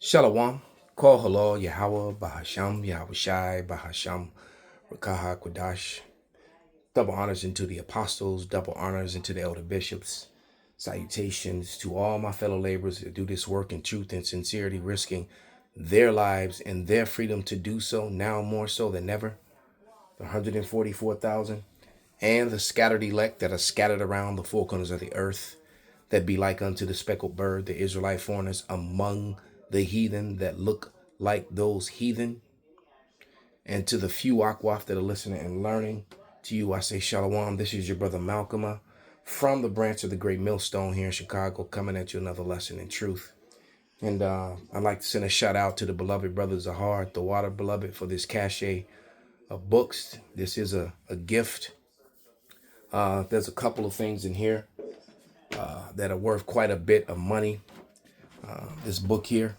Shalom, Kol Halal, Yahweh, Bahasham, Yahweh Shai, Bahasham, Rakaha, Kwadash. Double honors into the apostles, double honors into the elder bishops. Salutations to all my fellow laborers that do this work in truth and sincerity, risking their lives and their freedom to do so, now more so than ever. The 144,000 and the scattered elect that are scattered around the four corners of the earth, that be like unto the speckled bird, the Israelite foreigners among the heathen that look like those heathen. And to the few Akwaf that are listening and learning, to you I say Shalom. This is your brother Malcolm from the branch of the Great Millstone here in Chicago, coming at you another lesson in truth. And I'd like to send a shout out to the beloved brother Zahar, the water beloved, for this cachet of books. This is a gift. There's a couple of things in here that are worth quite a bit of money. This book here,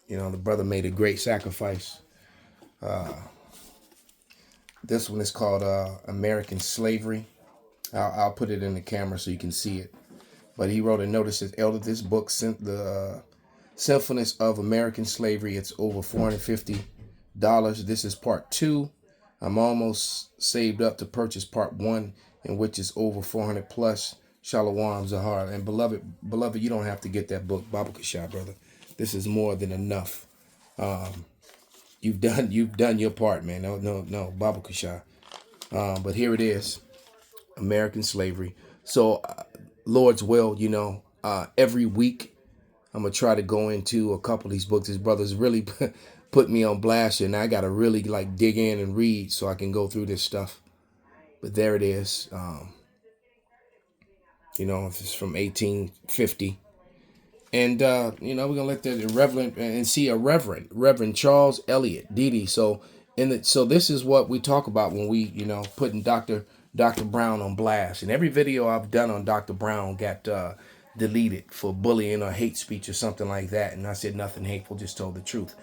the brother made a great sacrifice. This one is called American Slavery. I'll put it in the camera so you can see it. But he wrote a notice that elder, this book sent the Sinfulness of American Slavery. It's over $450. This is part 2. I'm almost saved up to purchase part 1, in which is over 400 plus. Shalom, Zahar. And beloved, you don't have to get that book, Baba Kashah, brother. This is more than enough. You've done your part, man. No, Baba Kashah. But here it is, American Slavery. So, Lord's will, every week I'm gonna try to go into a couple of these books. His brothers really put me on blast, and I gotta really dig in and read so I can go through this stuff. But there it is. It's from 1850. And, we're going to let the Reverend and see a Reverend Charles Eliot Dede. So this is what we talk about when we, putting Dr. Brown on blast. And every video I've done on Dr. Brown got deleted for bullying or hate speech or something like that. And I said nothing hateful, just told the truth.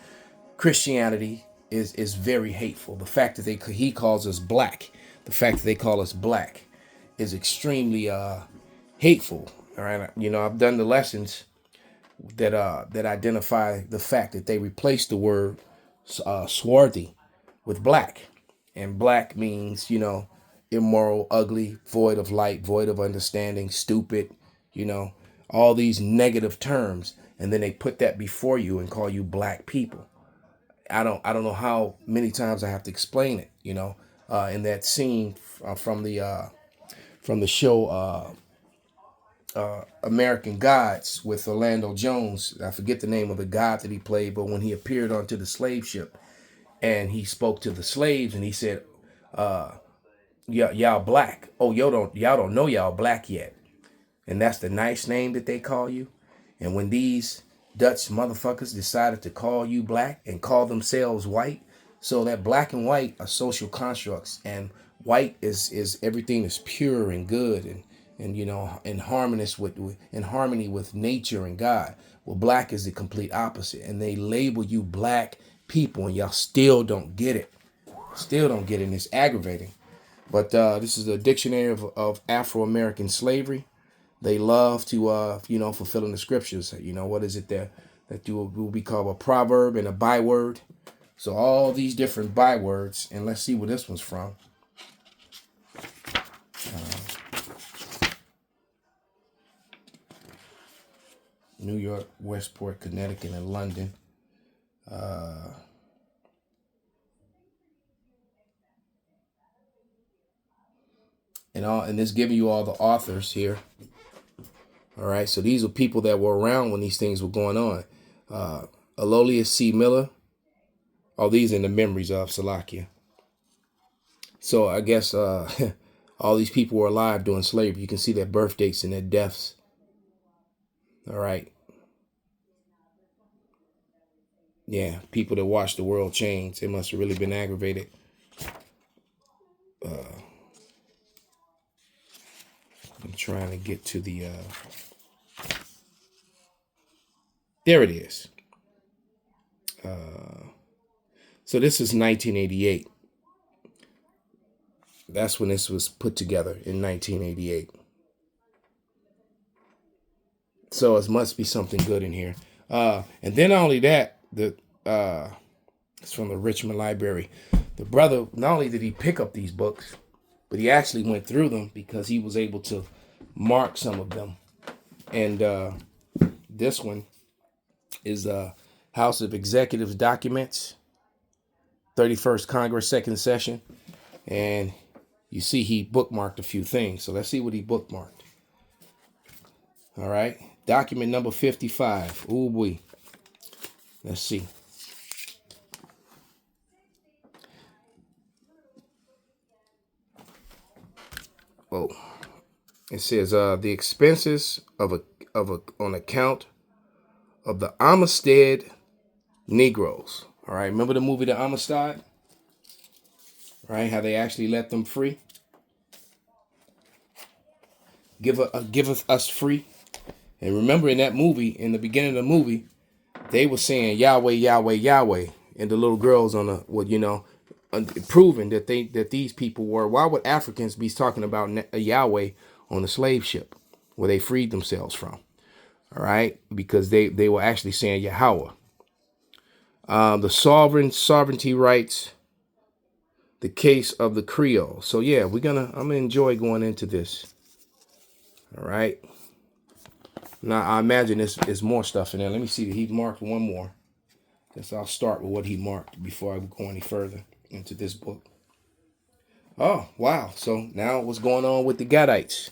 Christianity is very hateful. The fact that he calls us black, the fact that they call us black is extremely hateful. All right. I've done the lessons that identify the fact that they replaced the word swarthy with black. And black means, immoral, ugly, void of light, void of understanding, stupid, all these negative terms. And then they put that before you and call you black people. I don't know how many times I have to explain it, in that scene from the show American Gods with Orlando Jones. I forget the name of the god that he played, but when he appeared onto the slave ship and he spoke to the slaves and he said, y'all black. Oh, y'all don't know y'all black yet. And that's the nice name that they call you. And when these Dutch motherfuckers decided to call you black and call themselves white, so that black and white are social constructs, and white is everything is pure and good and in harmony with nature and God. Well, black is the complete opposite, and they label you black people, and y'all still don't get it. And it's aggravating. But this is a dictionary of Afro-American slavery. They love to, fulfilling the scriptures. What is it there that will be called a proverb and a byword? So all these different bywords, and let's see where this one's from. New York, Westport, Connecticut, and London. And it's giving you all the authors here. All right, so these are people that were around when these things were going on. Alolius C. Miller. All these in the memories of Salakia. So I guess all these people were alive during slavery. You can see their birth dates and their deaths. All right. Yeah, people that watched the world change. They must have really been aggravated. I'm trying to get to the... There it is. So this is 1988. That's when this was put together, in 1988. So it must be something good in here. And then not only that, it's from the Richmond Library. The brother, not only did he pick up these books, but he actually went through them because he was able to mark some of them. And this one is House of Executives documents, 31st Congress, second session. And you see he bookmarked a few things. So let's see what he bookmarked. All right. Document number 55. Ooh, boy. Let's see. Oh, it says the expenses of on account of the Amistad Negroes. All right, remember the movie The Amistad? Right, how they actually let them free, give us free. And remember in that movie, in the beginning of the movie, they were saying Yahweh, Yahweh, Yahweh, and the little girls on the proving that these people were. Why would Africans be talking about Yahweh on the slave ship where they freed themselves from? All right, because they were actually saying Yahweh. The sovereignty rights, the case of the Creole. So yeah, I'm gonna enjoy going into this. All right. Now I imagine there's more stuff in there. Let me see. He marked one more. Guess I'll start with what he marked before I go any further into this book. Oh, wow. So now what's going on with the Gadites?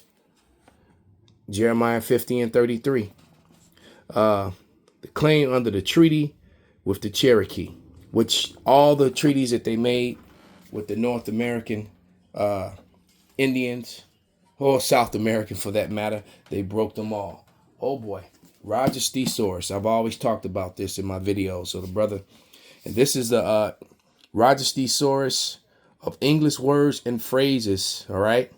Jeremiah 50 and 33. The claim under the treaty with the Cherokee, which all the treaties that they made with the North American Indians, or South American for that matter, they broke them all. Oh boy. Roger Thesaurus. I've always talked about this in my videos. So the brother, and this is the Roger Thesaurus of English words and phrases. All right.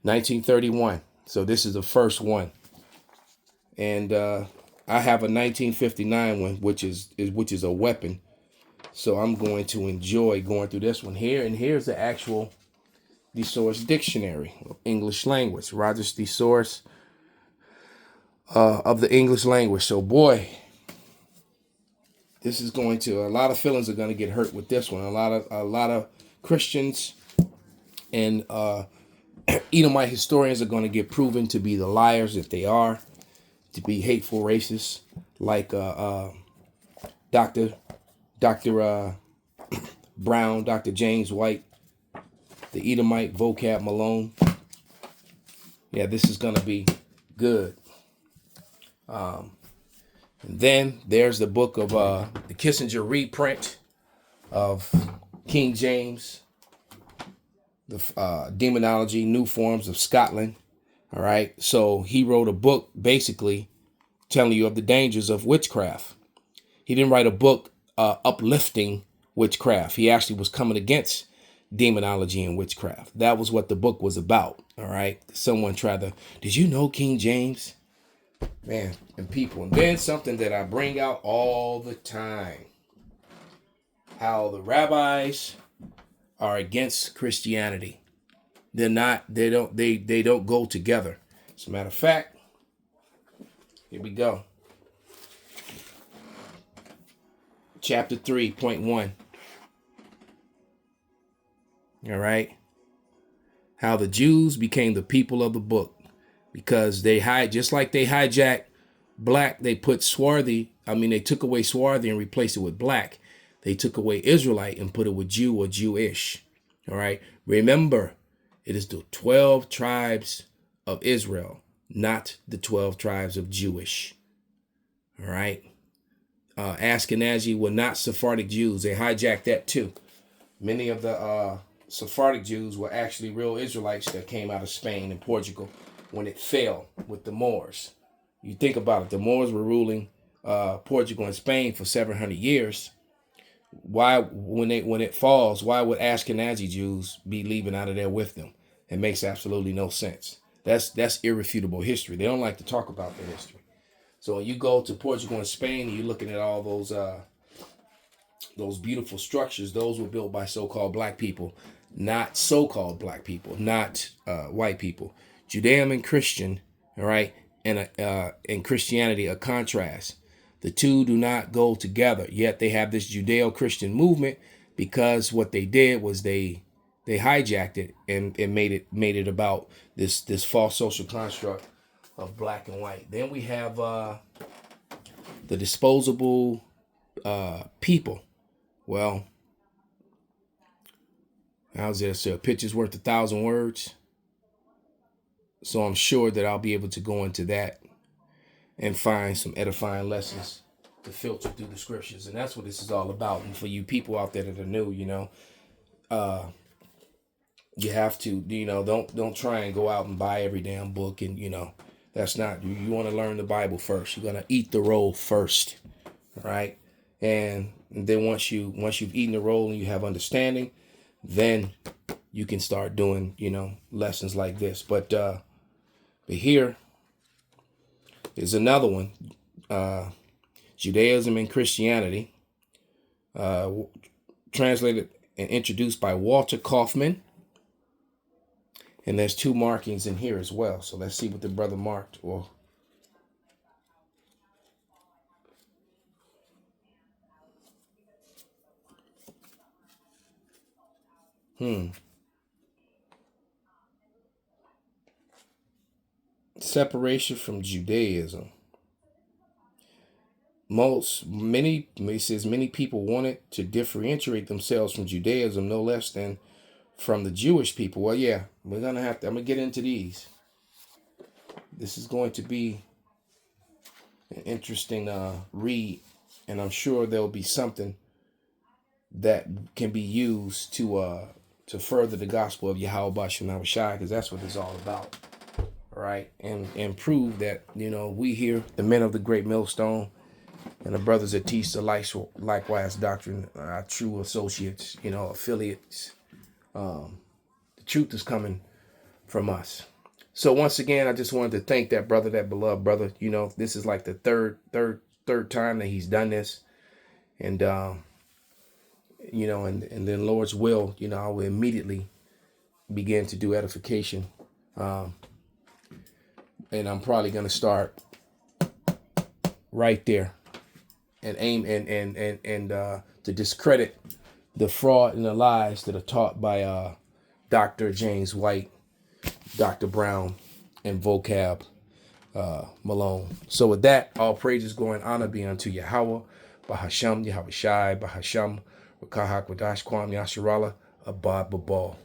1931. So this is the first one. And I have a 1959 one, which is a weapon. So I'm going to enjoy going through this one here. And here's the actual Thesaurus Dictionary of English language. Roger Thesaurus of the English language. So boy, this is going to, a lot of feelings are going to get hurt with this one. A lot of Christians and Edomite historians are going to get proven to be the liars that they are, to be hateful racists, like Dr. Brown, Dr. James White, the Edomite Vocab Malone. Yeah, this is going to be good. And then there's the book of the Kissinger reprint of King James, the Demonology, New Forms of Scotland. All right. So he wrote a book basically telling you of the dangers of witchcraft. He didn't write a book uplifting witchcraft. He actually was coming against demonology and witchcraft. That was what the book was about. All right. Someone tried to, did you know King James? Man, and people. And then something that I bring out all the time. How the rabbis are against Christianity. They don't go together. As a matter of fact, here we go. Chapter 3.1. All right. How the Jews became the people of the book. Because just like they hijacked black, they put swarthy. They took away swarthy and replaced it with black. They took away Israelite and put it with Jew or Jewish. All right. Remember, it is the 12 tribes of Israel, not the 12 tribes of Jewish. All right. Ashkenazi were not Sephardic Jews. They hijacked that too. Many of the Sephardic Jews were actually real Israelites that came out of Spain and Portugal when it fell with the Moors. You think about it. The Moors were ruling Portugal and Spain for 700 years. Why, when it falls, why would Ashkenazi Jews be leaving out of there with them? It makes absolutely no sense. That's irrefutable history. They don't like to talk about the history. So when you go to Portugal and Spain, you're looking at all those beautiful structures. Those were built by so-called black people, not so-called black people, not white people. Judaism and Christian, all right, and Christianity a contrast. The two do not go together. Yet they have this Judeo Christian movement because what they did was they hijacked it and made it about this false social construct of black and white. Then we have the disposable people. Well, how's that? So a picture's worth 1,000 words. So I'm sure that I'll be able to go into that and find some edifying lessons to filter through the scriptures. And that's what this is all about. And for you people out there that are new, you have to, don't try and go out and buy every damn book. And, that's not, you want to learn the Bible first. You're going to eat the roll first. Right. And then once you've eaten the roll and you have understanding, then you can start doing, lessons like this. But here is another one. Judaism and Christianity, translated and introduced by Walter Kaufman. And there's 2 markings in here as well. So let's see what the brother marked. Or separation from Judaism. He says many people wanted to differentiate themselves from Judaism no less than from the Jewish people. Well, yeah, I'm going to get into these. This is going to be an interesting read, and I'm sure there'll be something that can be used to further the gospel of Yahweh Basham Shai, because that's what it's all about. All right, and prove that, we here, the men of the great millstone, and the brothers that teach the likewise doctrine, our true associates, affiliates. The truth is coming from us. So once again, I just wanted to thank that brother, that beloved brother. This is like the third time that he's done this, and and then Lord's will, I will immediately begin to do edification, and I'm probably going to start right there and aim and to discredit the fraud and the lies that are taught by Dr. James White, Dr. Brown, and Vocab Malone. So with that, all praises, glory, and honor be unto Yahweh, Bahasham, Yahweh Shai, Bahasham, Rakaha Kwadash, Kwam Yasharala, Abad Babal.